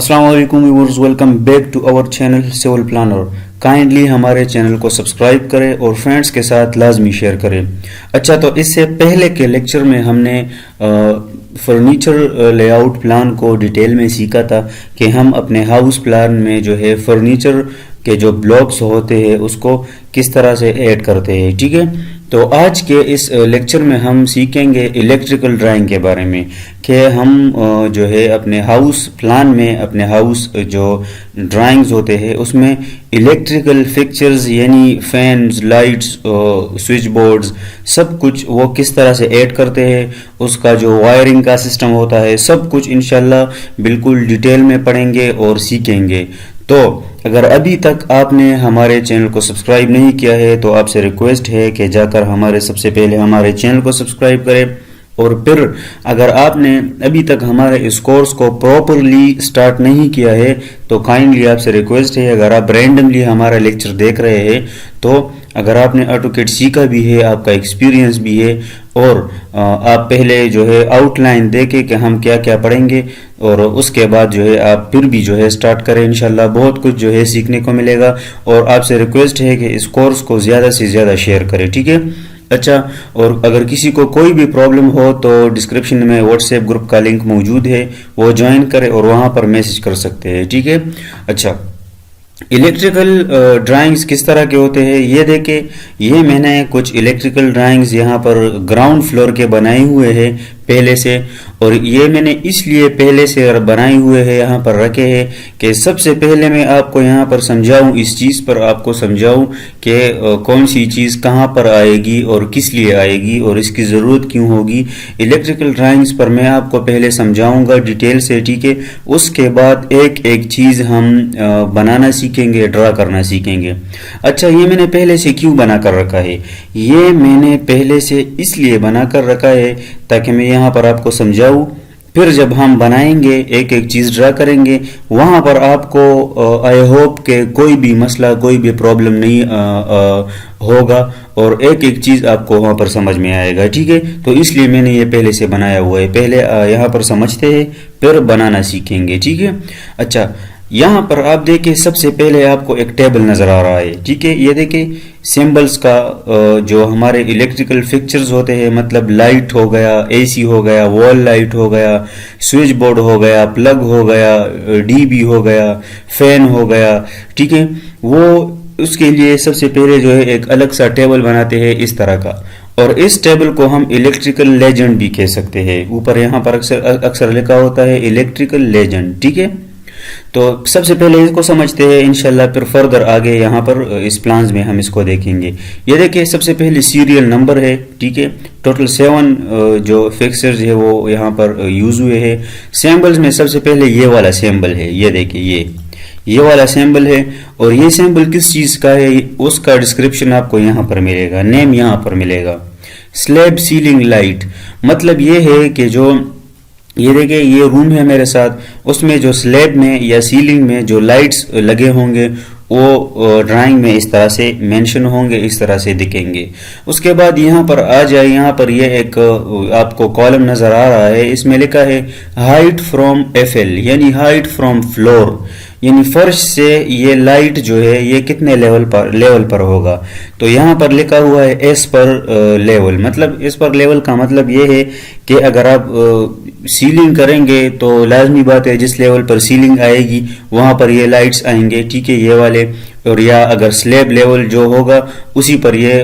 अस्सलाम वालेकुम viewers, welcome back to our channel civil planner. Kindly हमारे चैनल को सब्सक्राइब करें और फ्रेंड्स के साथ लाजमी शेयर करें। अच्छा, तो इससे पहले के लेक्चर में हमने फर्नीचर लेआउट प्लान को डिटेल में सीखा था कि हम अपने हाउस प्लान में जो है फर्नीचर के जो ब्लॉक्स होते हैं उसको किस तरह से ऐड करते हैं। ठीक है, तो आज के इस लेक्चर में हम सीखेंगे इलेक्ट्रिकल ड्राइंग के बारे में कि हम जो है अपने हाउस प्लान में अपने हाउस जो ड्राइंग्स होते हैं उसमें इलेक्ट्रिकल फिक्चर्स यानी फैन्स, लाइट्स, स्विच बोर्ड्स सब कुछ वो किस तरह से ऐड करते हैं, उसका जो वायरिंग का सिस्टम होता है सब कुछ इंशाल्लाह बिल्कुल डिटेल में पढ़ेंगे और सीखेंगे। तो अगर अभी तक आपने हमारे चैनल को सब्सक्राइब नहीं किया है तो आपसे रिक्वेस्ट है कि जाकर सबसे पहले हमारे चैनल को सब्सक्राइब करें, और फिर अगर आपने अभी तक हमारे इस कोर्स को प्रॉपरली स्टार्ट नहीं किया है तो काइंडली आपसे रिक्वेस्ट है, अगर आप रैंडमली हमारा लेक्चर देख रहे हैं तो अगर आपने ऑटोकैड सीखा भी है, आपका एक्सपीरियंस भी है और आप पहले जो है आउटलाइन देखें कि हम क्या क्या पढ़ेंगे और उसके बाद जो है आप फिर भी जो है स्टार्ट करें। इंशाल्लाह बहुत कुछ जो है सीखने को मिलेगा और आपसे रिक्वेस्ट है कि इस कोर्स को ज़्यादा से ज़्यादा शेयर करें। ठीक है, अच्छा, और अगर किसी को कोई भी प्रॉब्लम हो तो डिस्क्रिप्शन में व्हाट्सएप ग्रुप का लिंक मौजूद है, वो ज्वाइन करें और वहाँ पर मैसेज कर सकते हैं। ठीक है, अच्छा, इलेक्ट्रिकल ड्राइंग्स किस तरह के होते हैं ये देखें। ये मैंने कुछ इलेक्ट्रिकल ड्राइंग्स यहाँ पर ग्राउंड फ्लोर के बनाए हुए हैं पहले से, और ये मैंने इसलिए पहले से बनाए हुए हैं यहाँ पर रखे हैं कि सबसे पहले मैं आपको यहाँ पर समझाऊं, इस चीज़ पर आपको समझाऊं कि कौन सी चीज़ कहाँ पर आएगी और किस लिए आएगी और इसकी ज़रूरत क्यों होगी। इलेक्ट्रिकल ड्राइंग्स पर मैं आपको पहले समझाऊंगा डिटेल से। ठीक है, उसके बाद एक एक चीज़ हम बनाना सीखेंगे, ड्रा करना सीखेंगे। अच्छा, ये मैंने पहले से क्यों बना कर रखा है? ये मैंने पहले से इसलिए बना कर रखा है ताकि मैं यहाँ पर आपको समझाऊं, फिर जब हम बनाएंगे एक एक चीज़ ड्रा करेंगे वहाँ पर आपको आई होप के कोई भी मसला, कोई भी प्रॉब्लम नहीं होगा और एक एक चीज़ आपको वहाँ पर समझ में आएगा। ठीक है, तो इसलिए मैंने ये पहले से बनाया हुआ है। पहले यहाँ पर समझते हैं फिर बनाना सीखेंगे। ठीक है, अच्छा, यहाँ पर आप देखें सबसे पहले आपको एक टेबल नज़र आ रहा है। ठीक है, ये देखें सिंबल्स का जो हमारे इलेक्ट्रिकल फिक्चर्स होते हैं, मतलब लाइट हो गया, एसी हो गया, वॉल लाइट हो गया, स्विच बोर्ड हो गया, प्लग हो गया, डीबी हो गया, फैन हो गया। ठीक है, वो उसके लिए सबसे पहले जो है एक अलग सा टेबल बनाते हैं इस तरह का, और इस टेबल को हम इलेक्ट्रिकल लेजेंड भी कह सकते हैं। ऊपर यहाँ पर अक्सर लिखा होता है इलेक्ट्रिकल लेजेंड। ठीक है, तो सबसे पहले इसको समझते हैं, इंशाल्लाह फिर फर्दर आगे यहाँ पर इस प्लान्स में हम इसको देखेंगे। ये देखिए सबसे पहले सीरियल नंबर है। ठीक है, टोटल 7 जो फिक्सर्स है वो यहाँ पर यूज हुए हैं। सैम्बल्स में सबसे पहले ये वाला सैम्बल है, ये देखिए ये वाला सैम्बल है, और ये सैम्बल किस चीज़ का है उसका डिस्क्रिप्शन आपको यहाँ पर मिलेगा, नेम यहाँ पर मिलेगा। स्लैब सीलिंग लाइट मतलब ये है कि जो ये देखिए ये रूम है मेरे साथ, उसमें जो स्लैब में या सीलिंग में जो लाइट्स लगे होंगे वो ड्राइंग में इस तरह से मेंशन होंगे, इस तरह से दिखेंगे। उसके बाद यहाँ पर आ जाए, यहाँ पर ये एक आपको कॉलम नज़र आ रहा है, इसमें लिखा है हाइट फ्रॉम एफएल यानी हाइट फ्रॉम फ्लोर, यानी फर्श से ये लाइट जो है ये कितने लेवल पर होगा। तो यहाँ पर लिखा हुआ है एस पर लेवल, मतलब एस पर लेवल का मतलब ये है कि अगर आप सीलिंग करेंगे तो लाजमी बात है जिस लेवल पर सीलिंग आएगी वहाँ पर ये लाइट्स आएंगे। ठीक है, ये वाले, और या अगर स्लैब लेवल जो होगा उसी पर ये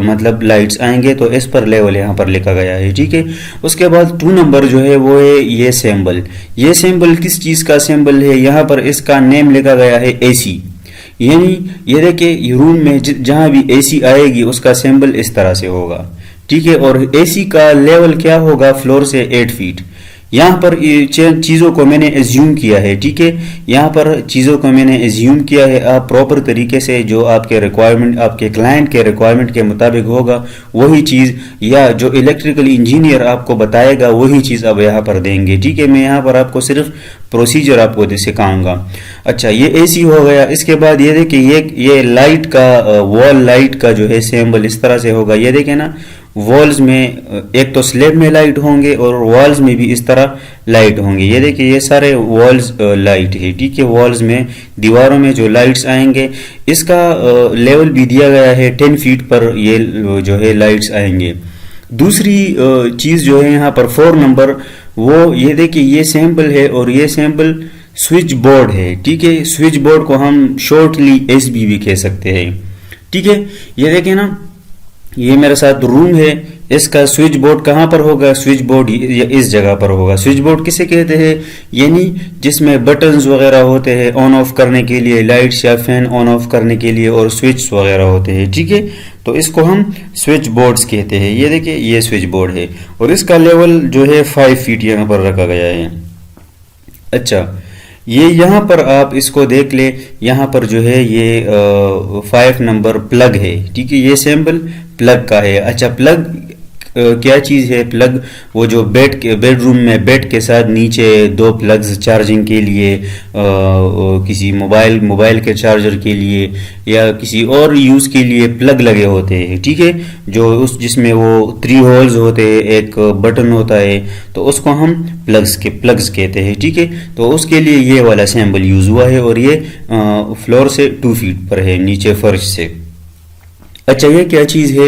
मतलब लाइट्स आएंगे, तो इस पर लेवल यहाँ पर लिखा गया है। ठीक है, उसके बाद 2 नंबर जो है वो है ये सिंबल। ये सिंबल किस चीज़ का सिंबल है? यहाँ पर इसका नेम लिखा गया है एसी, यानी ये देखिए रूम में जहाँ भी एसी आएगी उसका सिंबल इस तरह से होगा। ठीक है, और एसी का लेवल क्या होगा? फ्लोर से 8 फीट। यहाँ पर चीज़ों को मैंने एज्यूम किया है। ठीक है, यहाँ पर चीज़ों को मैंने एज्यूम किया है। आप प्रॉपर तरीके से जो आपके रिक्वायरमेंट, आपके क्लाइंट के रिक्वायरमेंट के मुताबिक होगा वही चीज़, या जो इलेक्ट्रिकल इंजीनियर आपको बताएगा वही चीज़ आप यहाँ पर देंगे। ठीक है, मैं यहाँ पर आपको सिर्फ प्रोसीजर आपको सिखाऊंगा। अच्छा, ये एसी हो गया। इसके बाद ये देखिए ये लाइट का, वॉल लाइट का जो है सिंबल इस तरह से होगा। ये देखें ना, वॉल्स में एक तो स्लेब में लाइट होंगे और वॉल्स में भी इस तरह लाइट होंगे। ये देखिए ये सारे वॉल्स लाइट है, ठीक है। वॉल्स में दीवारों में जो लाइट्स आएंगे इसका लेवल भी दिया गया है 10 फीट पर ये जो है लाइट्स आएंगे। दूसरी चीज जो है यहाँ पर 4 नंबर, वो ये देखिए ये सैंपल है और ये सैंपल स्विच बोर्ड है, ठीक है। स्विच बोर्ड को हम शॉर्टली एसबी भी कह सकते हैं, ठीक है। ये देखिए ना, ये मेरे साथ रूम है, इसका स्विच बोर्ड कहाँ पर होगा? स्विच बोर्ड इस जगह पर होगा। स्विच बोर्ड किसे कहते हैं? यानी जिसमें बटन्स वगैरह होते हैं ऑन ऑफ करने के लिए, लाइट्स या फैन ऑन ऑफ करने के लिए, और स्विच वगैरह होते हैं, ठीक है। तो इसको हम स्विच बोर्ड्स कहते हैं। ये देखिए ये स्विच बोर्ड है और इसका लेवल जो है 5 फीट यहाँ पर रखा गया है। अच्छा, ये यहाँ पर आप इसको देख ले, यहाँ पर जो है ये 5 नंबर प्लग है, ठीक है। ये सैंपल प्लग का है। अच्छा, प्लग क्या चीज़ है? प्लग वो जो बेडरूम में बेड के साथ नीचे 2 प्लग्स चार्जिंग के लिए, किसी मोबाइल के चार्जर के लिए या किसी और यूज़ के लिए प्लग लगे होते हैं, ठीक है। जो जिसमें वो 3 होल्स होते हैं, एक बटन होता है, तो उसको हम प्लग्स कहते हैं, ठीक है। तो उसके लिए ये वाला सैंपल यूज़ हुआ है और ये फ्लोर से 2 फीट पर है, नीचे फर्श से। अच्छा, ये क्या चीज है?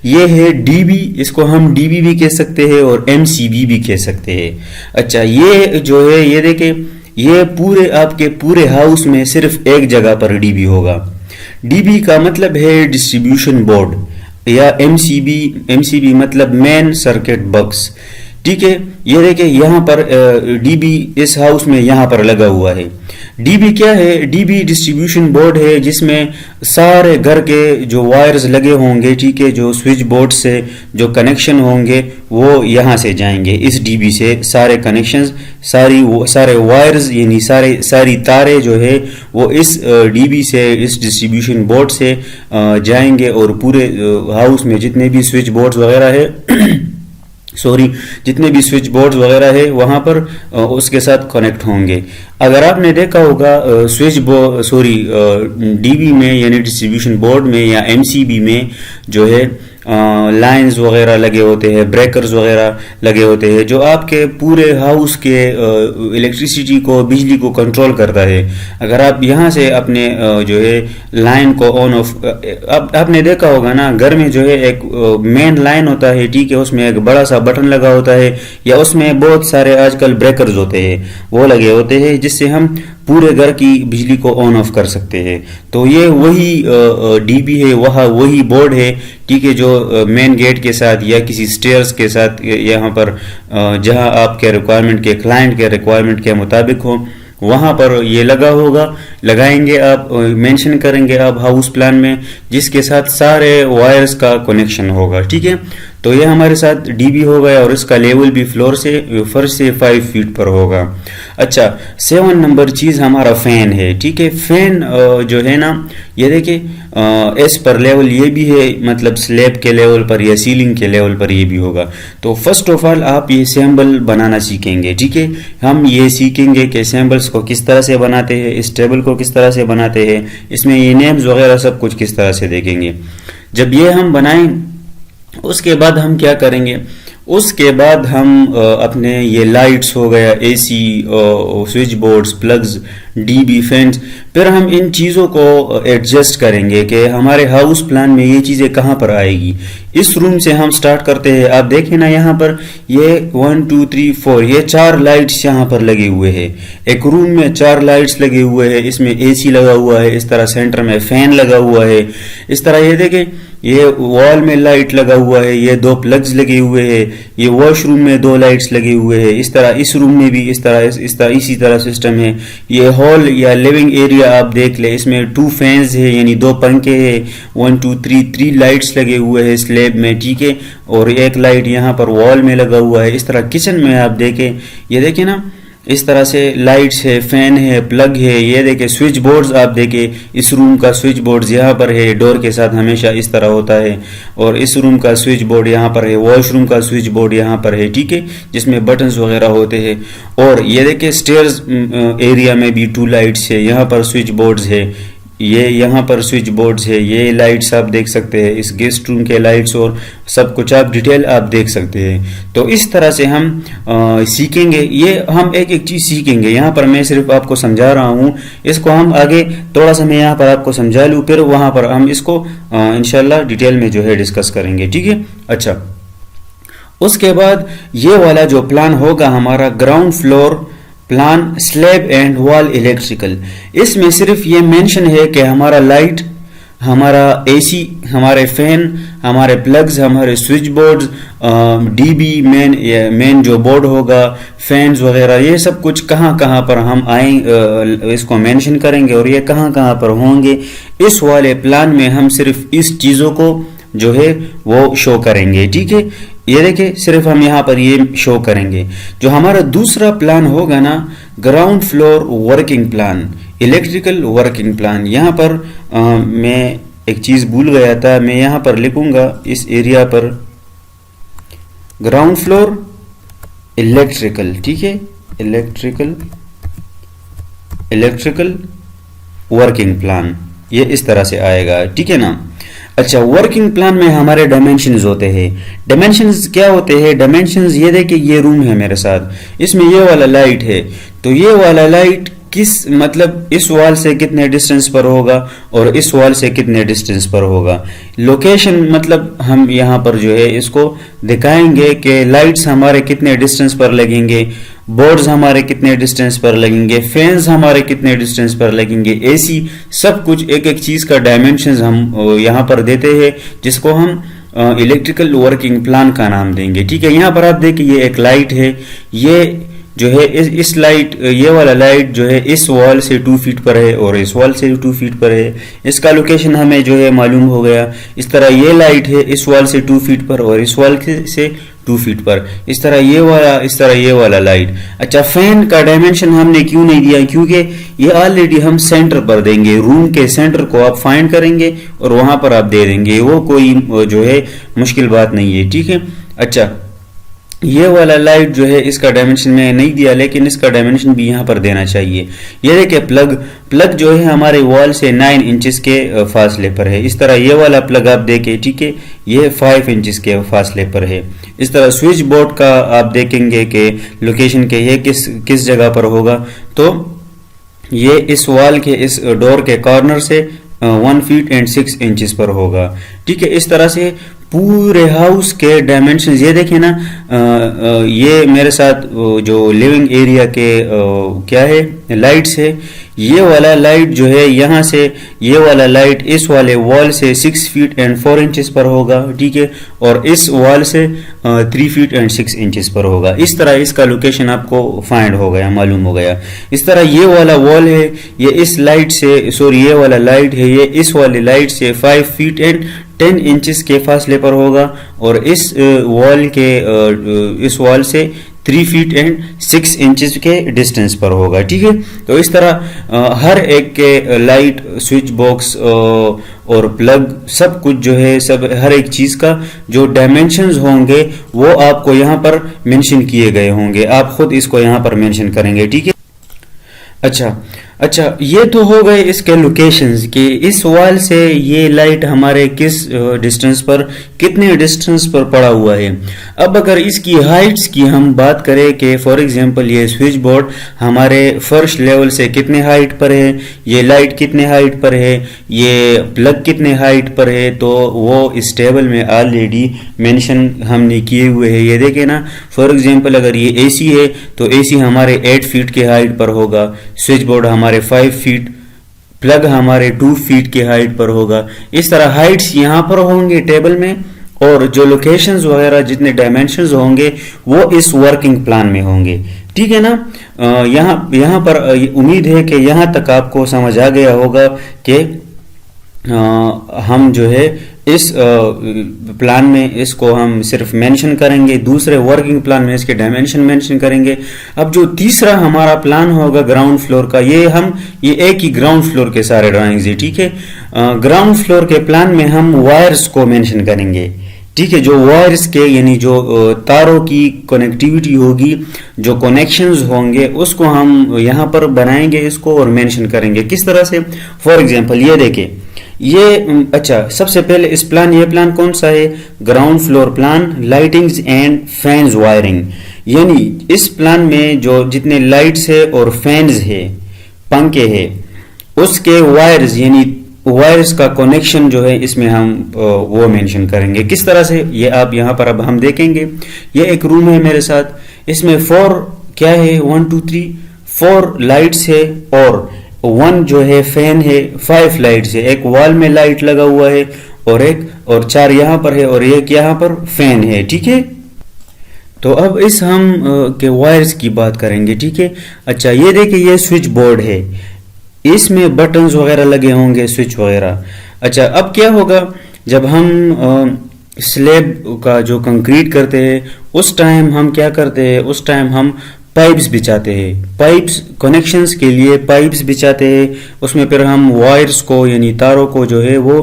ये है डीबी, इसको हम डीबी भी कह सकते हैं और एमसीबी भी कह सकते हैं। अच्छा, ये जो है ये देखे, ये पूरे आपके पूरे हाउस में सिर्फ एक जगह पर डीबी होगा। डीबी का मतलब है डिस्ट्रीब्यूशन बोर्ड, या एमसीबी मतलब मेन सर्किट बॉक्स, ठीक है। ये देखिए यहाँ पर डीबी इस हाउस में यहाँ पर लगा हुआ है। डीबी क्या है? डीबी डिस्ट्रीब्यूशन बोर्ड है जिसमें सारे घर के जो वायर्स लगे होंगे, ठीक है, जो स्विच बोर्ड से जो कनेक्शन होंगे वो यहाँ से जाएंगे। इस डीबी से सारे कनेक्शंस, सारे वायर्स यानी सारी तारें जो है वो इस डीबी से, इस डिस्ट्रीब्यूशन बोर्ड से जाएंगे और पूरे हाउस में जितने भी स्विच बोर्ड्स वगैरह है जितने भी स्विच बोर्ड्स वगैरह है वहां पर उसके साथ कनेक्ट होंगे। अगर आपने देखा होगा डीबी में यानी डिस्ट्रीब्यूशन बोर्ड में या एमसीबी में जो है लाइंस वगैरह लगे होते हैं, ब्रेकर्स वगैरह लगे होते हैं, जो आपके पूरे हाउस के इलेक्ट्रिसिटी को, बिजली को कंट्रोल करता है। अगर आप यहाँ से अपने जो है लाइन को ऑन ऑफ, आपने देखा होगा ना, घर में जो है एक मेन लाइन होता है, ठीक है, उसमें एक बड़ा सा बटन लगा होता है, या उसमें बहुत सारे आजकल ब्रेकर्स होते हैं वो लगे होते हैं, जिससे हम पूरे घर की बिजली को ऑन ऑफ कर सकते हैं। तो ये वही डीबी है, वही बोर्ड है, ठीक है, जो मेन गेट के साथ या किसी स्टेयर्स के साथ यहाँ पर जहाँ आपके रिक्वायरमेंट के, क्लाइंट के रिक्वायरमेंट के मुताबिक हो, वहां पर ये लगा होगा। लगाएंगे आप, मेंशन करेंगे आप हाउस प्लान में, जिसके साथ सारे वायर्स का कनेक्शन होगा, ठीक है। तो ये हमारे साथ डीबी हो गया और इसका लेवल भी फर्श से 5 फीट पर होगा। अच्छा, 7 नंबर चीज हमारा फैन है, ठीक है। फैन जो है ना, ये देखिए एस पर लेवल ये भी है, मतलब स्लैब के लेवल पर या सीलिंग के लेवल पर ये भी होगा। तो फर्स्ट ऑफ ऑल आप ये सैंपल बनाना सीखेंगे, ठीक है। हम ये सीखेंगे कि सैंपल्स को किस तरह से बनाते हैं, इस टेबल को किस तरह से बनाते हैं, इसमें ये नेम्स वगैरह सब कुछ किस तरह से देखेंगे। जब ये हम बनाएं उसके बाद हम क्या करेंगे? उसके बाद हम अपने ये लाइट्स हो गया, AC, switch boards, plugs, dB, fans, फिर हम इन चीज़ों को एडजस्ट करेंगे कि हमारे हाउस प्लान में ये चीज़ें कहाँ पर आएगी। इस रूम से हम स्टार्ट करते हैं। आप देखें ना, यहाँ पर ये 1 2 3 4 ये 4 लाइट्स यहाँ पर लगे हुए हैं। एक रूम में 4 लाइट्स लगे हुए हैं, इसमें एसी लगा हुआ है, इस तरह सेंटर में फैन लगा हुआ है, इस तरह ये देखें, ये वॉल में लाइट लगा हुआ है, ये 2 प्लग्स लगे हुए हैं, ये वॉशरूम में 2 लाइट्स लगे हुए हैं, इस तरह इस रूम में भी इसी तरह सिस्टम है। ये हॉल या लिविंग एरिया आप देख ले, इसमें 2 फैंस है यानी 2 पंखे है, 1 2 3 लाइट्स लगे हुए हैं स्लैब में, ठीक है, और एक लाइट यहाँ पर वॉल में लगा हुआ है। इस तरह किचन में आप देखें, ये देखें ना, इस तरह से लाइट्स है, फैन है, प्लग है। ये देखें स्विच बोर्ड्स, आप देखें इस रूम का स्विच बोर्ड यहाँ पर है, डोर के साथ हमेशा इस तरह होता है, और इस रूम का स्विच बोर्ड यहाँ पर है, वॉशरूम का स्विच बोर्ड यहाँ पर है, ठीक है, जिसमें बटन्स वगैरह होते हैं। और ये देखें स्टेयर्स एरिया में भी 2 लाइट्स है, यहाँ पर स्विच बोर्ड्स है, ये यहाँ पर स्विच बोर्ड्स है, ये लाइट्स आप देख सकते हैं, इस गेस्ट रूम के लाइट्स और सब कुछ आप डिटेल आप देख सकते हैं। तो इस तरह से हम सीखेंगे, ये हम एक एक चीज़ सीखेंगे। यहाँ पर मैं सिर्फ आपको समझा रहा हूँ, इसको हम आगे थोड़ा सा मैं यहाँ पर आपको समझा लूँ, फिर वहाँ पर हम इसको इंशाल्लाह डिटेल में जो है डिस्कस करेंगे, ठीक है। अच्छा, उसके बाद ये वाला जो प्लान होगा हमारा ground floor plan slab and wall electrical, इसमें सिर्फ ये मेंशन है कि हमारा लाइट, हमारा एसी, हमारे फैन, हमारे प्लग्स, हमारे स्विच बोर्ड्स, डीबी मेन जो बोर्ड होगा, फैंस वगैरह, ये सब कुछ कहाँ कहाँ पर हम इसको मेंशन करेंगे और ये कहाँ कहाँ पर होंगे। इस वाले प्लान में हम सिर्फ इस चीज़ों को जो है वो शो करेंगे, ठीक है। ये देखिए, सिर्फ हम यहाँ पर ये शो करेंगे। जो हमारा दूसरा प्लान होगा ना, ground floor working plan, electrical working plan, यहाँ पर मैं एक चीज़ भूल गया था, मैं यहाँ पर लिखूंगा इस एरिया पर ग्राउंड फ्लोर इलेक्ट्रिकल, ठीक है, इलेक्ट्रिकल वर्किंग प्लान, ये इस तरह से आएगा, ठीक है ना। अच्छा, वर्किंग प्लान में हमारे डायमेंशंस होते हैं। डायमेंशंस क्या होते हैं? डायमेंशंस ये देखिए, ये रूम है मेरे साथ, इसमें ये वाला लाइट है, तो ये वाला लाइट किस मतलब इस वॉल से कितने डिस्टेंस पर होगा और इस वॉल से कितने डिस्टेंस पर होगा। लोकेशन मतलब हम यहाँ पर जो है इसको दिखाएंगे कि लाइट्स हमारे कितने डिस्टेंस पर लगेंगे, बोर्ड्स हमारे कितने डिस्टेंस पर लगेंगे, फैंस हमारे कितने डिस्टेंस पर लगेंगे, एसी, सब कुछ एक एक चीज का डायमेंशंस हम यहाँ पर देते हैं, जिसको हम इलेक्ट्रिकल वर्किंग प्लान का नाम देंगे, ठीक है। यहाँ पर आप देखिए, ये एक लाइट है, ये जो है इस लाइट, ये वाला लाइट जो है इस वॉल से 2 फीट पर है और इस वॉल से 2 फीट पर है, इसका लोकेशन हमें जो है मालूम हो गया। इस तरह ये लाइट है इस वॉल से 2 फीट पर और इस वॉल से 2 फीट पर, इस तरह ये वाला लाइट। अच्छा, फैन का डायमेंशन हमने क्यों नहीं दिया? क्योंकि ये ऑलरेडी हम सेंटर पर देंगे, रूम के सेंटर को आप फाइंड करेंगे और वहां पर आप दे देंगे, वो कोई जो है मुश्किल बात नहीं है, ठीक है। अच्छा, ये वाला लाइट जो है इसका डायमेंशन में नहीं दिया, लेकिन इसका डायमेंशन भी यहाँ पर देना चाहिए। ये देखिए, प्लग जो है हमारे वॉल से 9 इंचेस के फासले पर है। इस तरह ये वाला प्लग आप देखें, ठीक है, ये 5 इंचेस के फासले पर है। इस तरह स्विच बोर्ड का आप देखेंगे कि लोकेशन के ये किस जगह पर होगा, तो ये इस वॉल के इस डोर के कॉर्नर से 1 फीट एंड 6 इंचेस पर होगा, ठीक है। इस तरह से पूरे हाउस के डायमेंशन ये देखें ना, ये मेरे साथ जो लिविंग एरिया के क्या है लाइट्स है, ये वाला लाइट जो है यहाँ से ये वाला लाइट इस वाले वॉल से 6 फीट एंड 4 इंचेस पर होगा, ठीक है, और इस वॉल से 3 फीट एंड 6 इंचेस पर होगा। इस तरह इसका लोकेशन आपको फाइंड हो गया, मालूम हो गया। इस तरह ये वाला वॉल है, ये इस लाइट से सॉरी ये वाला लाइट है, ये इस वाले लाइट से 5 फीट एंड 10 इंचेस के फासले पर होगा और इस वॉल के इस वॉल से 3 फीट एंड 6 इंचेस के डिस्टेंस पर होगा, ठीक है। तो इस तरह हर एक के लाइट, स्विच बॉक्स और प्लग, सब कुछ जो है, सब हर एक चीज का जो डायमेंशंस होंगे वो आपको यहाँ पर मेंशन किए गए होंगे, आप खुद इसको यहाँ पर मेंशन करेंगे, ठीक है। अच्छा, ये तो हो गए इसके लोकेशंस कि इस वॉल से ये लाइट हमारे किस डिस्टेंस पर, कितने डिस्टेंस पर पड़ा हुआ है। अब अगर इसकी हाइट्स की हम बात करें कि फॉर एग्जांपल ये स्विच बोर्ड हमारे फर्स्ट लेवल से कितने हाइट पर है, ये लाइट कितने हाइट पर है, ये प्लग कितने हाइट पर है, तो वो इस टेबल में ऑलरेडी मेंशन हमने किए हुए हैं। ये देखें ना, फॉर एग्जांपल अगर ये एसी है तो एसी हमारे 8 फीट के हाइट पर होगा, स्विच बोर्ड हमारे 5 फीट, प्लग हमारे 2 फीट के हाइट पर होगा। इस तरह हाइट्स यहाँ पर होंगे टेबल में और जो लोकेशंस वगैरह जितने डायमेंशंस होंगे वो इस वर्किंग प्लान में होंगे, ठीक है ना। यहाँ पर उम्मीद है कि यहाँ तक आपको समझ आ गया होगा कि हम जो है इस प्लान में इसको हम सिर्फ मेंशन करेंगे, दूसरे वर्किंग प्लान में इसके डायमेंशन मेंशन करेंगे। अब जो तीसरा हमारा प्लान होगा ग्राउंड फ्लोर का, ये एक ही ग्राउंड फ्लोर के सारे ड्राइंग्स है, ठीक है। ग्राउंड फ्लोर के प्लान में हम वायर्स को मेंशन करेंगे, ठीक है, जो वायर्स के यानी जो तारों की कनेक्टिविटी होगी, जो कनेक्शंस होंगे, उसको हम यहाँ पर बनाएंगे इसको और मेंशन करेंगे किस तरह से। फॉर एग्जांपल ये देखें, ये अच्छा, सबसे पहले इस प्लान, ये प्लान कौन सा है, ground floor plan, lightings and fans wiring. यानी इस प्लान में जो जितने लाइट्स है और फैंस है, पंखे है, उसके वायर्स यानी वायर्स का कनेक्शन जो है इसमें हम वो मेंशन करेंगे किस तरह से, ये आप यहाँ पर अब हम देखेंगे। ये एक रूम है मेरे साथ, इसमें 4 क्या है, 1 2 3 4 लाइट्स है और 1 जो है फैन है, 5 लाइट्स है, एक वॉल में लाइट लगा हुआ है और 4 यहाँ पर है और एक यहाँ पर फैन है। ठीक है, तो अब इस हम के वायर्स की बात करेंगे। ठीक है, अच्छा ये देखिए, ये स्विच बोर्ड है, इसमें बटन्स वगैरह लगे होंगे, स्विच वगैरह। अच्छा, अब क्या होगा, जब हम स्लैब का जो कंक्रीट करते हैं उस टाइम हम क्या करते हैं, उस टाइम हम पाइप्स बिछाते हैं, पाइप्स कनेक्शंस के लिए पाइप्स बिछाते हैं, उसमें फिर हम वायर्स को यानी तारों को जो है वो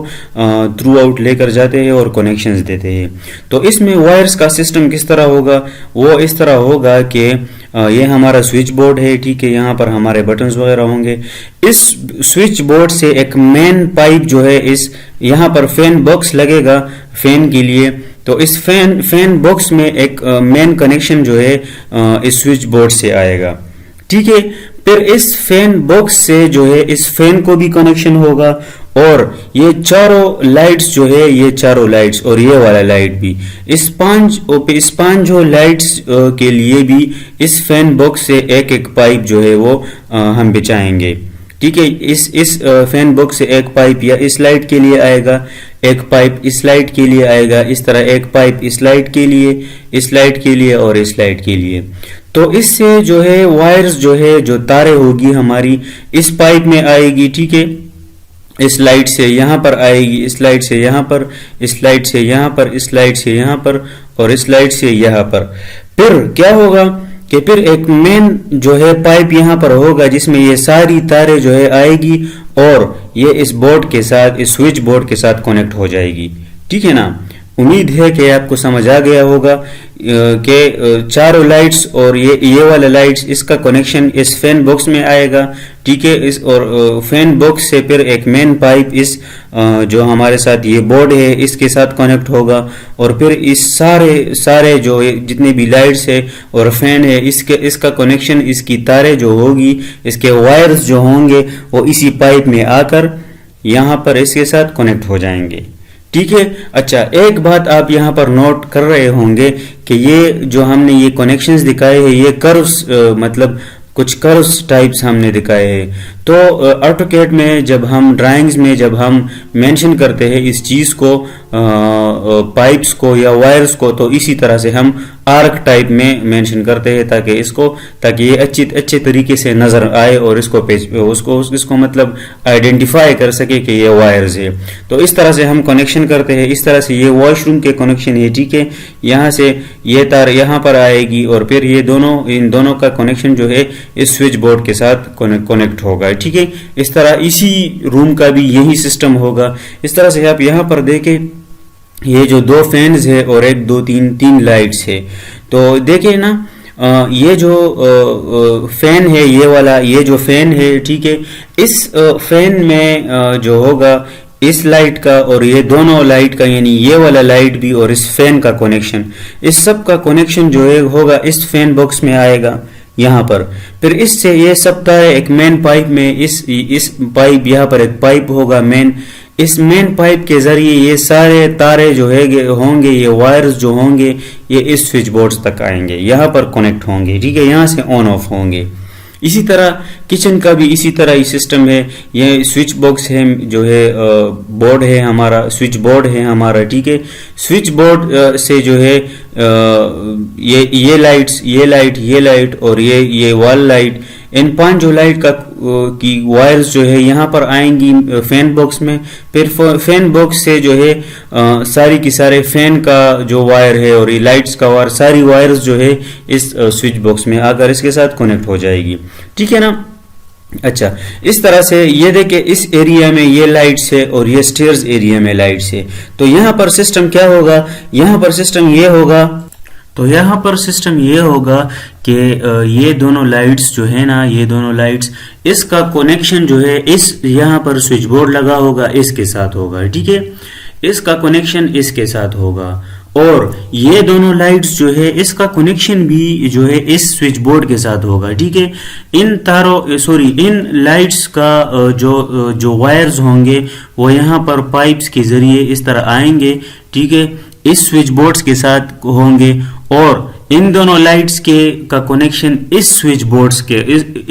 थ्रू आउट लेकर जाते हैं और कनेक्शंस देते हैं। तो इसमें वायर्स का सिस्टम किस तरह होगा, वो इस तरह होगा कि ये हमारा स्विच बोर्ड है। ठीक है, यहाँ पर हमारे बटन्स वगैरह होंगे। इस स्विच बोर्ड से एक मेन पाइप जो है, इस यहाँ पर फैन बॉक्स लगेगा फैन के लिए, तो इस फैन बॉक्स में एक मेन कनेक्शन जो है इस स्विच बोर्ड से आएगा। ठीक है, फिर इस फैन बॉक्स से जो है इस फैन को भी कनेक्शन होगा और ये चारों लाइट्स जो है, ये चारों लाइट्स और ये वाला लाइट भी, इस पांच जो लाइट्स के लिए भी इस फैन बॉक्स से एक एक पाइप जो है वो हम बिछाएंगे। ठीक है, इस फैन बॉक्स से एक पाइप या इस लाइट के लिए आएगा, एक पाइप इस लाइट के लिए आएगा, इस तरह एक पाइप इस लाइट के लिए, इस लाइट के लिए और इस लाइट के लिए। तो इससे जो है वायर्स जो है, जो तारे होगी हमारी, इस पाइप में आएगी। ठीक है, इस लाइट से यहाँ पर आएगी, इस लाइट से यहाँ पर, इस लाइट से यहाँ पर, इस लाइट से यहाँ पर और इस लाइट से यहाँ पर। फिर क्या होगा कि फिर एक मेन जो है पाइप यहाँ पर होगा जिसमें ये सारी तारें जो है आएगी और ये इस बोर्ड के साथ, इस स्विच बोर्ड के साथ कनेक्ट हो जाएगी। ठीक है ना, उम्मीद है कि आपको समझ आ गया होगा कि चारों लाइट्स और ये वाला लाइट्स, इसका कनेक्शन इस फैन बॉक्स में आएगा। ठीक है, इस और फैन बॉक्स से फिर एक मेन पाइप इस जो हमारे साथ ये बोर्ड है इसके साथ कनेक्ट होगा और फिर इस सारे जो जितने भी लाइट्स है और फैन है इसका कनेक्शन, इसकी तारें जो होगी, इसके वायर्स जो होंगे वो इसी पाइप में आकर यहाँ पर इसके साथ कनेक्ट हो जाएंगे। ठीक है, अच्छा एक बात आप यहाँ पर नोट कर रहे होंगे कि ये जो हमने ये कनेक्शंस दिखाए हैं, ये कर्व्स मतलब कुछ कर्व्स टाइप्स हमने दिखाए हैं। तो ऑटोकैड में जब हम ड्राइंग्स में जब हम मेंशन करते हैं इस चीज को, पाइप्स को या वायर्स को, तो इसी तरह से हम आर्क टाइप में मेंशन करते हैं ताकि ये अच्छे तरीके से नजर आए और इसको मतलब आइडेंटिफाई कर सके कि ये वायर्स है। तो इस तरह से हम कनेक्शन करते हैं। इस तरह से ये वॉशरूम के कनेक्शन है। ठीक है, यहाँ से ये तार यहाँ पर आएगी और फिर ये इन दोनों का कनेक्शन जो है इस स्विच बोर्ड के साथ कनेक्ट होगा। ठीक है, इस तरह इसी रूम का भी यही सिस्टम होगा। इस तरह से आप यहाँ पर देखें, ये जो 2 फैंस है और 1 2 3 लाइट्स है। तो देखिए ना, ये जो फैन है, ये वाला ये जो फैन है, ठीक है, इस फैन में जो होगा इस लाइट का और ये दोनों लाइट का यानी ये वाला लाइट भी और इस फैन का कनेक्शन, इस सब का कनेक्शन जो है होगा इस फैन बॉक्स में आएगा यहाँ पर। फिर इससे ये सब तारे एक मेन पाइप में, इस पाइप यहाँ पर एक पाइप होगा मेन, इस मेन पाइप के जरिए ये सारे तारे जो है होंगे, ये वायर्स जो होंगे ये इस स्विच बोर्ड तक आएंगे, यहाँ पर कनेक्ट होंगे। ठीक है, यहाँ से ऑन ऑफ होंगे। इसी तरह किचन का भी इसी तरह ही सिस्टम है। ये स्विच बॉक्स है जो है बोर्ड है हमारा, स्विच बोर्ड है हमारा। ठीक है, स्विच बोर्ड से जो है ये लाइट और ये वॉल लाइट, इन 5 जो लाइट की वायर्स जो है यहाँ पर आएंगी फैन बॉक्स में। फिर फैन बॉक्स से जो है सारी की सारे फैन का जो वायर है और ये लाइट्स का वायर, सारी वायर्स जो है इस स्विच बॉक्स में आकर इसके साथ कनेक्ट हो जाएगी। ठीक है ना। अच्छा, इस तरह से ये देखिए इस एरिया में ये लाइट्स है और ये स्टेयर्स एरिया में लाइट्स है। तो यहाँ पर सिस्टम क्या होगा, यहाँ पर सिस्टम ये होगा, तो यहाँ पर सिस्टम ये होगा कि ये दोनों लाइट्स जो है ना, ये दोनों लाइट्स, इसका कनेक्शन जो है इस यहाँ पर स्विच बोर्ड लगा होगा इसके साथ होगा, ठीक है, इसका कनेक्शन इसके साथ होगा। और ये दोनों लाइट्स जो है इसका कनेक्शन भी जो है इस स्विच बोर्ड के साथ होगा, ठीक है। इन तारों सॉरी इन लाइट्स का जो वायर्स होंगे वो यहाँ पर पाइप्स के जरिए इस तरह आएंगे, ठीक है, इस स्विच बोर्ड्स के साथ होंगे। और इन दोनों लाइट्स का कनेक्शन इस स्विच बोर्ड्स के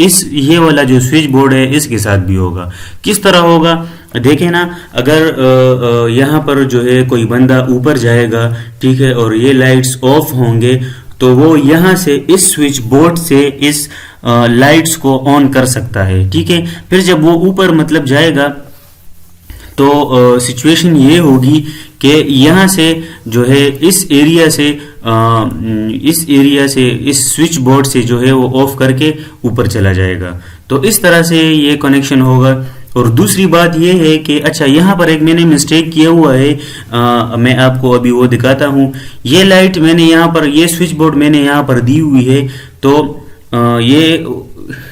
इस ये वाला जो स्विच बोर्ड है इसके साथ भी होगा। किस तरह होगा देखें ना, अगर यहाँ पर जो है कोई बंदा ऊपर जाएगा, ठीक है, और ये लाइट्स ऑफ होंगे तो वो यहाँ से इस स्विच बोर्ड से इस लाइट्स को ऑन कर सकता है, ठीक है। फिर जब वो ऊपर मतलब जाएगा तो सिचुएशन ये होगी कि यहाँ से जो है इस एरिया से इस स्विच बोर्ड से जो है वो ऑफ करके ऊपर चला जाएगा। तो इस तरह से ये कनेक्शन होगा। और दूसरी बात ये है कि अच्छा यहाँ पर एक मैंने मिस्टेक किया हुआ है, मैं आपको अभी वो दिखाता हूँ। ये लाइट मैंने यहाँ पर, ये स्विच बोर्ड मैंने यहाँ पर दी हुई है, तो ये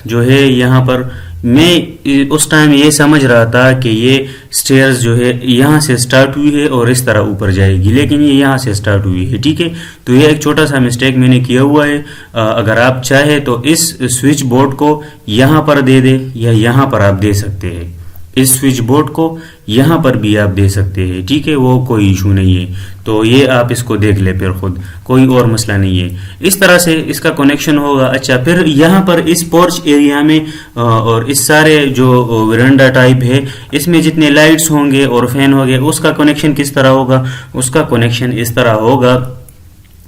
जो है यहाँ पर मैं उस टाइम ये समझ रहा था कि ये स्टेयर्स जो है यहाँ से स्टार्ट हुई है और इस तरह ऊपर जाएगी, लेकिन ये यहाँ से स्टार्ट हुई है, ठीक है। तो ये एक छोटा सा मिस्टेक मैंने किया हुआ है। अगर आप चाहे तो इस स्विच बोर्ड को यहाँ पर दे दे या यहाँ पर आप दे सकते हैं, इस स्विच बोर्ड को यहाँ पर भी आप दे सकते हैं, ठीक है, वो कोई इशू नहीं है। तो ये आप इसको देख ले फिर खुद, कोई और मसला नहीं है। इस तरह से इसका कनेक्शन होगा। अच्छा, फिर यहाँ पर इस पोर्च एरिया में और इस सारे जो वरांडा टाइप है इसमें जितने लाइट्स होंगे और फैन होंगे उसका कनेक्शन किस तरह होगा, उसका कनेक्शन इस तरह होगा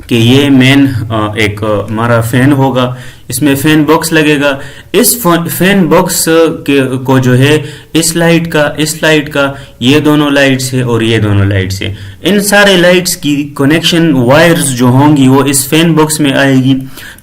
कि ये मेन एक हमारा फैन होगा, इसमें फैन बॉक्स लगेगा। इस फैन बॉक्स को जो है इस लाइट का ये दोनों लाइट्स है और ये दोनों लाइट्स है, इन सारे लाइट्स की कनेक्शन वायर्स जो होंगी वो इस फैन बॉक्स में आएगी।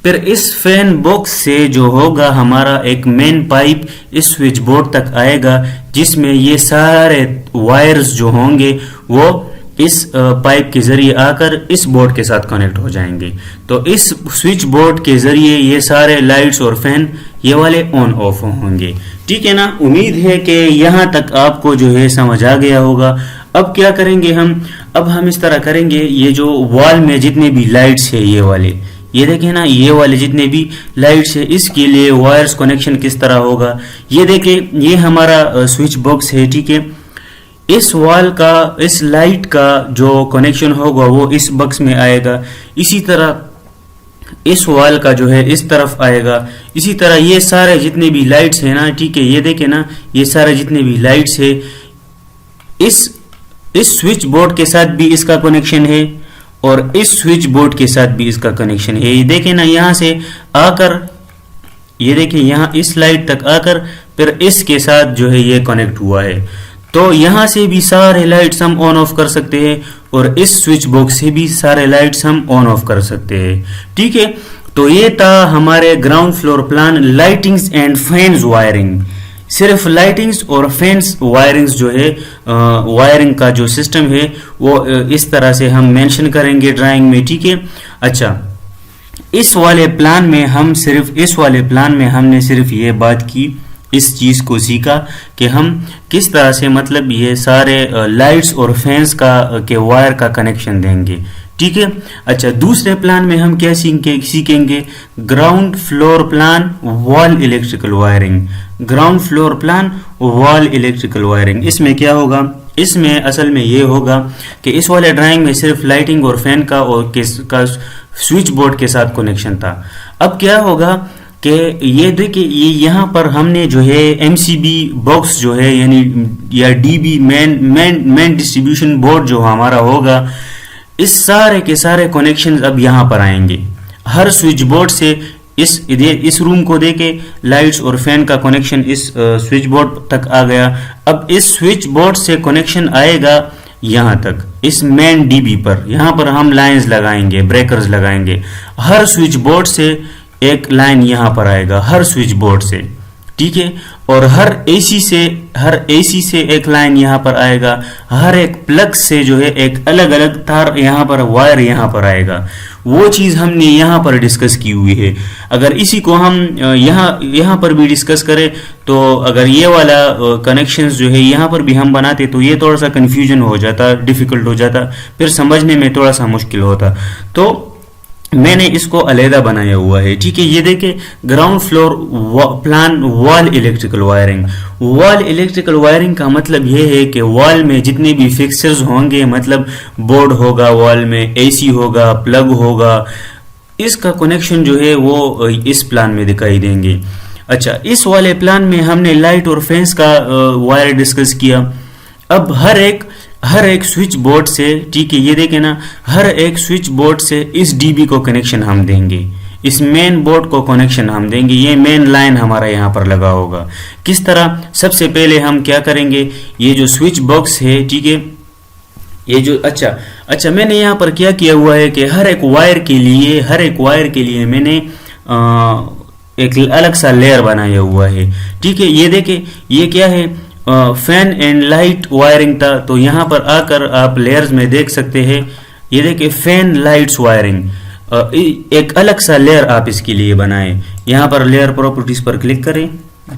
फिर इस फैन बॉक्स से जो होगा हमारा एक मेन पाइप इस स्विच बोर्ड तक आएगा, जिसमें ये सारे वायर्स जो होंगे वो इस पाइप के जरिए आकर इस बोर्ड के साथ कनेक्ट हो जाएंगे। तो इस स्विच बोर्ड के जरिए ये सारे लाइट्स और फैन ये वाले ऑन ऑफ होंगे, ठीक है ना। उम्मीद है कि यहाँ तक आपको जो है समझ आ गया होगा। अब क्या करेंगे हम, अब हम इस तरह करेंगे, ये जो वॉल में जितने भी लाइट्स है ये वाले, ये देखें ना, ये वाले जितने भी लाइट्स है इसके लिए वायर्स कनेक्शन किस तरह होगा। ये देखें, ये हमारा स्विच बॉक्स है, ठीक है। इस वॉल का, इस लाइट का जो कनेक्शन होगा वो इस बॉक्स में आएगा। इसी तरह इस वॉल का जो है इस तरफ आएगा। इसी तरह ये सारे जितने भी लाइट्स है ना, ठीक है, ये देखें ना, ये सारे जितने भी लाइट्स है इस स्विच बोर्ड के साथ भी इसका कनेक्शन है और इस स्विच बोर्ड के साथ भी इसका कनेक्शन है। ये देखें ना, यहाँ से आकर ये देखें, यहाँ इस लाइट तक आकर फिर इसके साथ जो है ये कनेक्ट हुआ है। तो यहाँ से भी सारे लाइट्स हम ऑन ऑफ कर सकते हैं और इस स्विच बॉक्स से भी सारे लाइट्स हम ऑन ऑफ कर सकते हैं, ठीक है। तो ये था हमारे ground floor plan lightings and fans wiring. सिर्फ लाइटिंग्स और फैंस वायरिंग्स जो है वायरिंग का जो सिस्टम है वो इस तरह से हम मेंशन करेंगे ड्राइंग में, ठीक है। अच्छा, इस वाले प्लान में हमने सिर्फ ये बात की, इस चीज को सीखा कि हम किस तरह से मतलब ये सारे लाइट्स और फैंस के वायर का कनेक्शन देंगे, ठीक है। अच्छा, दूसरे प्लान में हम क्या सीखेंगे ground floor plan wall electrical wiring. Ground floor plan wall electrical wiring, इसमें क्या होगा, इसमें असल में ये होगा कि इस वाले ड्राइंग में सिर्फ लाइटिंग और फैन का और का स्विच बोर्ड के साथ कनेक्शन था। अब क्या होगा कि ये देखिए, ये यहाँ पर हमने जो है एमसीबी बॉक्स जो है यानी या डीबी मेन डिस्ट्रीब्यूशन बोर्ड जो हमारा होगा, इस सारे के सारे कनेक्शंस अब यहाँ पर आएंगे। हर स्विच बोर्ड से इस रूम को देके लाइट्स और फैन का कनेक्शन इस स्विच बोर्ड तक आ गया। अब इस स्विच बोर्ड से कनेक्शन आएगा यहाँ तक, इस मेन डीबी पर। यहाँ पर हम लाइंस लगाएंगे, ब्रेकर्स लगाएंगे। हर स्विच बोर्ड से एक लाइन यहाँ पर आएगा, हर स्विच बोर्ड से ठीक है। और हर एसी से एक लाइन यहाँ पर आएगा, हर एक प्लग से जो है एक अलग अलग तार यहाँ पर, वायर यहाँ पर आएगा। वो चीज़ हमने यहाँ पर डिस्कस की हुई है। अगर इसी को हम यहाँ पर भी डिस्कस करें तो अगर ये वाला कनेक्शंस जो है यहाँ पर भी हम बनाते तो ये थोड़ा सा कन्फ्यूजन हो जाता, डिफिकल्ट हो जाता, फिर समझने में थोड़ा सा मुश्किल होता। तो मैंने इसको अलहदा बनाया हुआ है, ठीक है। ये देखे ground floor plan wall electrical wiring. Wall electrical wiring का मतलब ये है कि वॉल में जितने भी फिक्सर्स होंगे, मतलब बोर्ड होगा, वॉल में एसी होगा, प्लग होगा, इसका कनेक्शन जो है वो इस प्लान में दिखाई देंगे। अच्छा, इस वाले प्लान में हमने लाइट और फैंस का वायर डिस्कस किया। अब हर एक स्विच बोर्ड से, ठीक है, ये देखें ना, हर एक स्विच बोर्ड से इस डीबी को कनेक्शन हम देंगे, इस मेन बोर्ड को कनेक्शन हम देंगे। ये मेन लाइन हमारा यहाँ पर लगा होगा। किस तरह? सबसे पहले हम क्या करेंगे, ये जो स्विच बॉक्स है, ठीक है, ये जो अच्छा मैंने यहाँ पर क्या किया हुआ है कि हर एक वायर के लिए मैंने एक अलग सा लेयर बनाया हुआ है, ठीक है। ये देखें, ये क्या है, फैन एंड लाइट वायरिंग था। तो यहाँ पर आकर आप लेयर्स में देख सकते हैं, ये देखिए फैन लाइट्स वायरिंग, एक अलग सा लेयर आप इसके लिए बनाएं। यहाँ पर लेयर प्रॉपर्टीज पर क्लिक करें,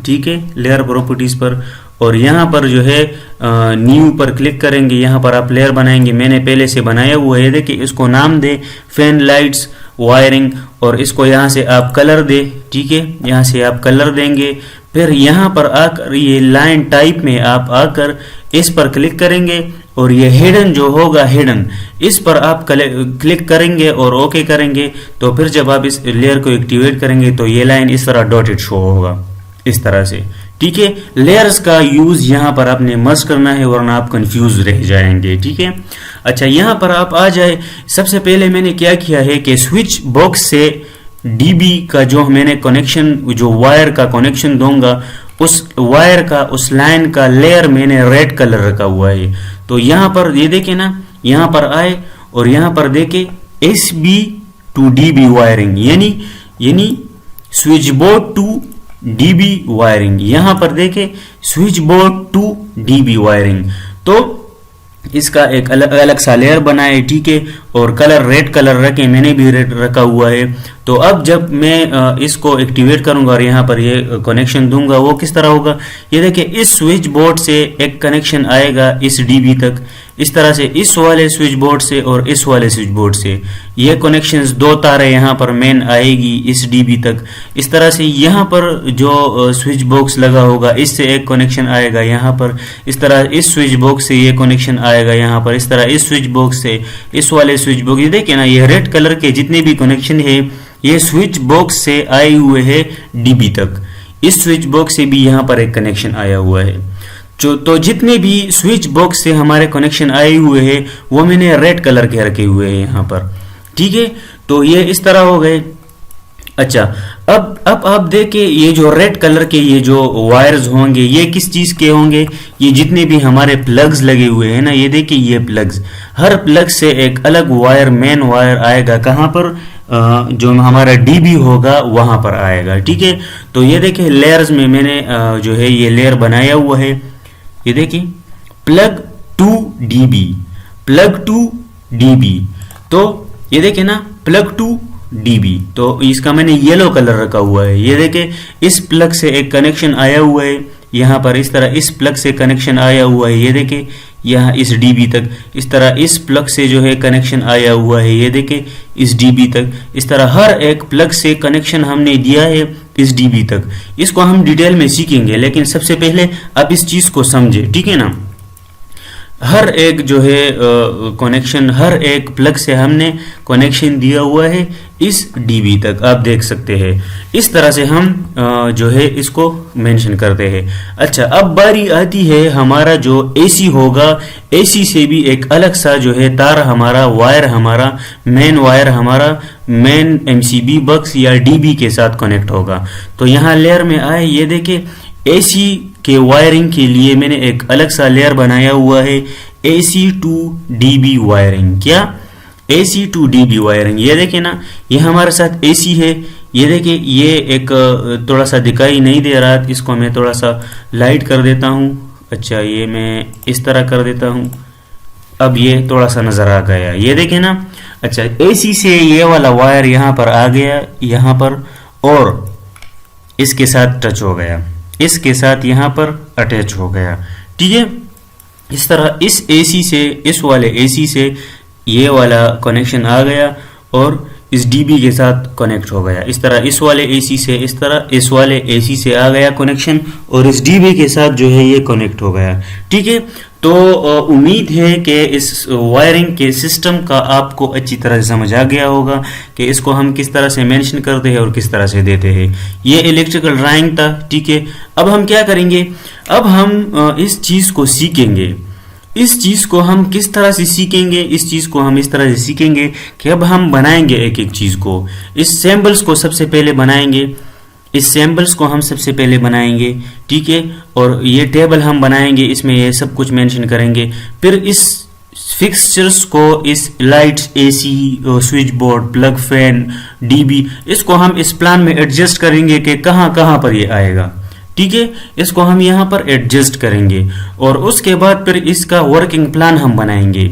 ठीक है, लेयर प्रॉपर्टीज पर, और यहाँ पर जो है न्यू पर क्लिक करेंगे। यहाँ पर आप लेयर बनाएंगे, मैंने पहले से बनाया हुआ है। देखिए इसको नाम दे फैन लाइट्स वायरिंग, और इसको यहाँ से आप कलर दे, ठीक है, यहाँ से आप कलर देंगे। फिर यहाँ पर आकर ये लाइन टाइप में आप आकर इस पर क्लिक करेंगे, और ये हिडन जो होगा, हिडन, इस पर आप क्लिक करेंगे और ओके करेंगे। तो फिर जब आप इस लेयर को एक्टिवेट करेंगे तो ये लाइन इस तरह डॉटेड शो होगा, इस तरह से, ठीक है। लेयर्स का यूज यहाँ पर आपने मस्ट करना है, वरना आप कंफ्यूज रह जाएंगे, ठीक है। अच्छा, यहाँ पर आप आ जाए। सबसे पहले मैंने क्या किया है कि स्विच बॉक्स से डीबी का जो मैंने कनेक्शन, जो वायर का कनेक्शन दूंगा, उस वायर का, उस लाइन का लेयर मैंने रेड कलर रखा हुआ है। तो यहाँ पर ये देखे ना, यहाँ पर आए और यहाँ पर देखे एसबी टू डीबी वायरिंग, यानी switch board to DB wiring. यहाँ पर देखे switch board to DB wiring. तो इसका एक अलग सा लेयर बनाए, ठीक है, और कलर रेड कलर रखे, मैंने भी रेड रखा हुआ है। तो अब जब मैं इसको एक्टिवेट करूंगा और यहाँ पर ये कनेक्शन दूंगा, वो किस तरह होगा, ये देखिए इस स्विच बोर्ड से एक कनेक्शन आएगा इस डीबी तक, इस तरह से इस वाले स्विच बोर्ड से और इस वाले स्विच बोर्ड से ये कनेक्शंस, दो तारें यहाँ पर मेन आएगी इस डीबी तक। इस तरह से यहाँ पर जो स्विच बॉक्स लगा होगा, इससे एक कनेक्शन आएगा यहाँ पर, इस तरह इस स्विच बॉक्स से ये कनेक्शन आएगा यहाँ पर, इस तरह इस स्विच बॉक्स से इस वाले स्विच बॉक्स। ये देखिए ना, ये रेड कलर के जितने भी कनेक्शन है ये स्विच बॉक्स से आए हुए हैं डीबी तक। इस स्विच बॉक्स से भी यहाँ पर एक कनेक्शन आया हुआ है। तो जितने भी स्विच बॉक्स से हमारे कनेक्शन आए हुए हैं वो मैंने रेड कलर के रखे हुए हैं यहाँ पर, ठीक है। तो ये इस तरह हो गए। अच्छा, अब आप देखें ये जो रेड कलर के ये जो वायर्स होंगे ये किस चीज के होंगे, ये जितने भी हमारे प्लग्स लगे हुए हैं ना, ये देखिए ये प्लग्स, हर प्लग से एक अलग वायर, मेन वायर आएगा, कहाँ पर, जो हमारा डीबी होगा वहां पर आएगा, ठीक है। तो ये देखिए लेयर्स में मैंने जो है ये लेयर बनाया हुआ है। ये देखिए plug to DB, plug to DB. तो ये देखिए ना, प्लग टू डीबी, तो इसका मैंने येलो कलर रखा हुआ है। ये देखिए इस प्लग से एक कनेक्शन आया हुआ है यहाँ पर, इस तरह इस प्लग से कनेक्शन आया हुआ है, ये देखिए यहाँ इस डीबी तक, इस तरह इस प्लग से जो है कनेक्शन आया हुआ है, ये देखिए इस डीबी तक। इस तरह हर एक प्लग से कनेक्शन हमने दिया है इस डीबी तक। इसको हम डिटेल में सीखेंगे, लेकिन सबसे पहले आप इस चीज को समझे, ठीक है ना। हर एक जो है कनेक्शन, हर एक प्लग से हमने कनेक्शन दिया हुआ है इस डीबी तक, आप देख सकते हैं। इस तरह से हम जो है इसको मेंशन करते हैं। अच्छा, अब बारी आती है हमारा जो एसी होगा, एसी से भी एक अलग सा जो है तार हमारा, वायर हमारा, मेन वायर हमारा मेन एमसीबी बॉक्स या डीबी के साथ कनेक्ट होगा। तो यहाँ लेयर में आए, ये देखे एसी के वायरिंग के लिए मैंने एक अलग सा लेयर बनाया हुआ है, एसी टू डीबी वायरिंग। क्या? AC to DB wiring. ये देखें ना, ये हमारे साथ एसी है, ये देखिए ये एक थोड़ा सा दिखाई नहीं दे रहा, इसको मैं थोड़ा सा लाइट कर देता हूँ। अच्छा ये मैं इस तरह कर देता हूँ, अब ये थोड़ा सा नज़र आ गया, ये देखें ना। अच्छा एसी से ये वाला वायर यहाँ पर आ गया, यहाँ पर, और इसके साथ टच हो गया, इसके साथ यहाँ पर अटैच हो गया, ठीक है। इस तरह इस एसी से, इस वाले एसी से ये वाला कनेक्शन आ गया और इस डीबी के साथ कनेक्ट हो गया। इस तरह इस वाले एसी से, इस तरह इस वाले एसी से आ गया कनेक्शन और इस डीबी के साथ जो है ये कनेक्ट हो गया, ठीक है। तो उम्मीद है कि इस वायरिंग के सिस्टम का आपको अच्छी तरह से समझ आ गया होगा कि इसको हम किस तरह से मेंशन करते हैं और किस तरह से देते हैं। ये इलेक्ट्रिकल ड्राइंग था, ठीक है। अब हम क्या करेंगे, अब हम इस चीज़ को सीखेंगे। इस चीज़ को हम किस तरह से सीखेंगे, इस चीज़ को हम इस तरह से सीखेंगे कि अब हम बनाएंगे एक एक चीज़ को। इस सैम्पल्स को सबसे पहले बनाएंगे, इस सैम्पल्स को हम सबसे पहले बनाएंगे, ठीक है। और ये टेबल हम बनाएंगे, इसमें ये सब कुछ मेंशन करेंगे। फिर इस फिक्सचर्स को, इस lights, AC, switch board, plug, fan, dB, इसको हम इस प्लान में एडजस्ट करेंगे कि कहाँ कहाँ पर ये आएगा, ठीक है। इसको हम यहाँ पर एडजस्ट करेंगे और उसके बाद फिर इसका वर्किंग प्लान हम बनाएंगे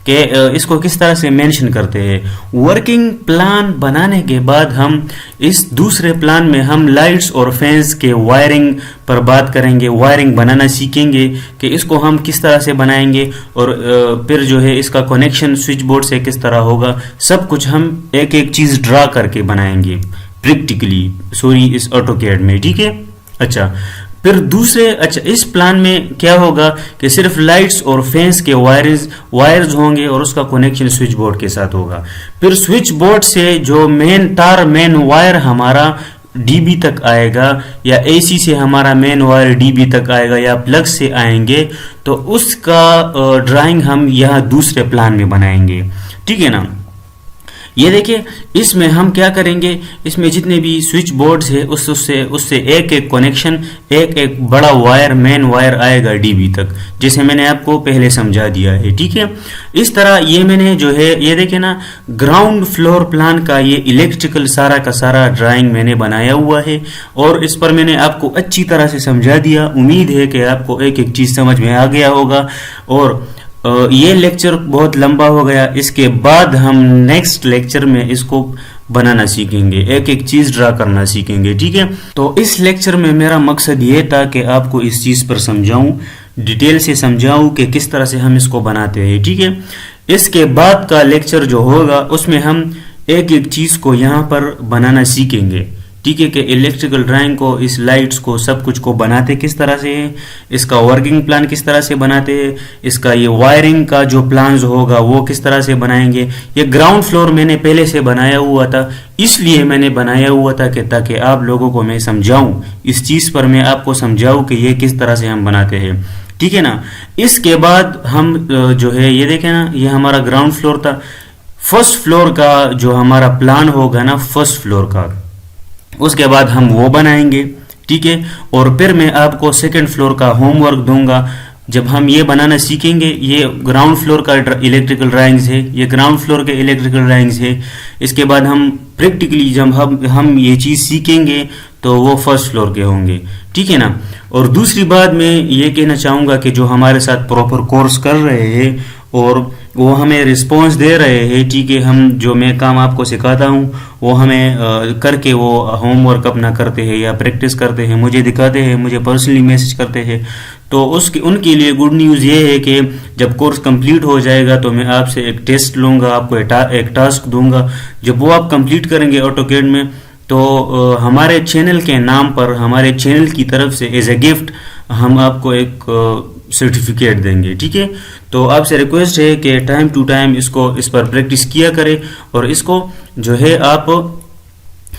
कि इसको किस तरह से मेंशन करते हैं। वर्किंग प्लान बनाने के बाद हम इस दूसरे प्लान में हम लाइट्स और फैंस के वायरिंग पर बात करेंगे, वायरिंग बनाना सीखेंगे कि इसको हम किस तरह से बनाएंगे और फिर जो है इसका कनेक्शन स्विच बोर्ड से किस तरह होगा, सब कुछ हम एक एक चीज़ ड्रा करके बनाएंगे प्रैक्टिकली, इस ऑटोकैड में, ठीक है। अच्छा फिर इस प्लान में क्या होगा कि सिर्फ लाइट्स और फैंस के वायर्स होंगे और उसका कनेक्शन स्विच बोर्ड के साथ होगा। फिर स्विच बोर्ड से जो मेन वायर हमारा डीबी तक आएगा या एसी से हमारा मेन वायर डीबी तक आएगा या प्लग से आएंगे, तो उसका ड्राइंग हम यहाँ दूसरे प्लान में बनाएंगे, ठीक है ना। ये देखिए इसमें हम क्या करेंगे, इसमें जितने भी स्विच बोर्ड्स है उससे एक एक कनेक्शन, एक एक बड़ा वायर, मेन वायर आएगा डीबी तक, जैसे मैंने आपको पहले समझा दिया है, ठीक है। इस तरह ये मैंने जो है ये देखिए ना, ग्राउंड फ्लोर प्लान का ये इलेक्ट्रिकल सारा का सारा ड्राइंग मैंने बनाया हुआ है और इस पर मैंने आपको अच्छी तरह से समझा दिया। उम्मीद है कि आपको एक एक चीज़ समझ में आ गया होगा और ये लेक्चर बहुत लंबा हो गया। इसके बाद हम नेक्स्ट लेक्चर में इसको बनाना सीखेंगे, एक एक चीज़ ड्रा करना सीखेंगे, ठीक है। तो इस लेक्चर में मेरा मकसद ये था कि आपको इस चीज़ पर समझाऊं, डिटेल से समझाऊं कि किस तरह से हम इसको बनाते हैं, ठीक है। इसके बाद का लेक्चर जो होगा उसमें हम एक एक चीज़ को यहाँ पर बनाना सीखेंगे, ठीक है, कि इलेक्ट्रिकल ड्राइंग को, इस लाइट्स को, सब कुछ को बनाते किस तरह से है, इसका वर्किंग प्लान किस तरह से बनाते हैं, इसका ये वायरिंग का जो प्लान्स होगा वो किस तरह से बनाएंगे। ये ग्राउंड फ्लोर मैंने पहले से बनाया हुआ था, इसलिए मैंने बनाया हुआ था कि ताकि आप लोगों को मैं समझाऊं, इस चीज़ पर मैं आपको समझाऊं कि ये किस तरह से हम बनाते हैं, ठीक है ना। इसके बाद हम जो है ये देखें ना, ये हमारा ग्राउंड फ्लोर था। फर्स्ट फ्लोर का जो हमारा प्लान होगा ना, फर्स्ट फ्लोर का, उसके बाद हम वो बनाएंगे, ठीक है। और फिर मैं आपको सेकंड फ्लोर का होमवर्क दूंगा। जब हम ये बनाना सीखेंगे, ये ग्राउंड फ्लोर का इलेक्ट्रिकल ड्राइंग्स है, ये ग्राउंड फ्लोर के इलेक्ट्रिकल ड्राइंग्स है। इसके बाद हम प्रैक्टिकली जब हम ये चीज़ सीखेंगे तो वो फर्स्ट फ्लोर के होंगे, ठीक है ना। और दूसरी बात मैं ये कहना चाहूँगा कि जो हमारे साथ प्रॉपर कोर्स कर रहे हैं और वो हमें रिस्पॉन्स दे रहे हैं, ठीक है, हम जो मैं काम आपको सिखाता हूँ वो हमें करके वो होमवर्क अपना करते हैं या प्रैक्टिस करते हैं, मुझे दिखाते हैं, मुझे पर्सनली मैसेज करते हैं। तो उनके लिए गुड न्यूज़ ये है कि जब कोर्स कंप्लीट हो जाएगा तो मैं आपसे एक टेस्ट लूँगा, आपको एक टास्क दूंगा। जब वो आप कंप्लीट करेंगे ऑटोकैड में तो हमारे चैनल के नाम पर, हमारे चैनल की तरफ से एज ए गिफ्ट हम आपको एक सर्टिफिकेट देंगे, ठीक है। तो आपसे रिक्वेस्ट है कि टाइम टू टाइम इस पर प्रैक्टिस किया करें और इसको जो है आप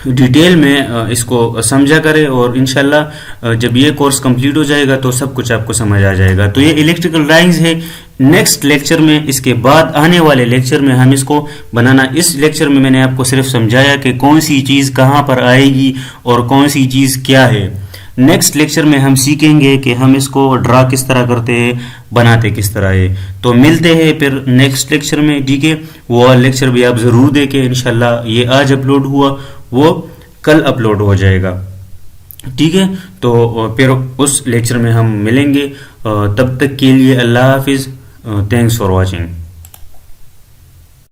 डिटेल में इसको समझा करें और इंशाल्लाह जब ये कोर्स कंप्लीट हो जाएगा तो सब कुछ आपको समझ आ जाएगा। तो ये इलेक्ट्रिकल ड्राइंग्स है। नेक्स्ट लेक्चर में, इसके बाद आने वाले लेक्चर में हम इसको बनाना, इस लेक्चर में मैंने आपको सिर्फ समझाया कि कौन सी चीज़ कहाँ पर आएगी और कौन सी चीज़ क्या है। नेक्स्ट लेक्चर में हम सीखेंगे कि हम इसको ड्रा किस तरह करते हैं, बनाते किस तरह है। तो मिलते हैं फिर नेक्स्ट लेक्चर में, ठीक है। वो लेक्चर भी आप ज़रूर देखें इंशाल्लाह। ये आज अपलोड हुआ, वो कल अपलोड हो जाएगा। ठीक है, तो फिर उस लेक्चर में हम मिलेंगे। तब तक के लिए अल्लाह हाफिज़। Thanks for watching.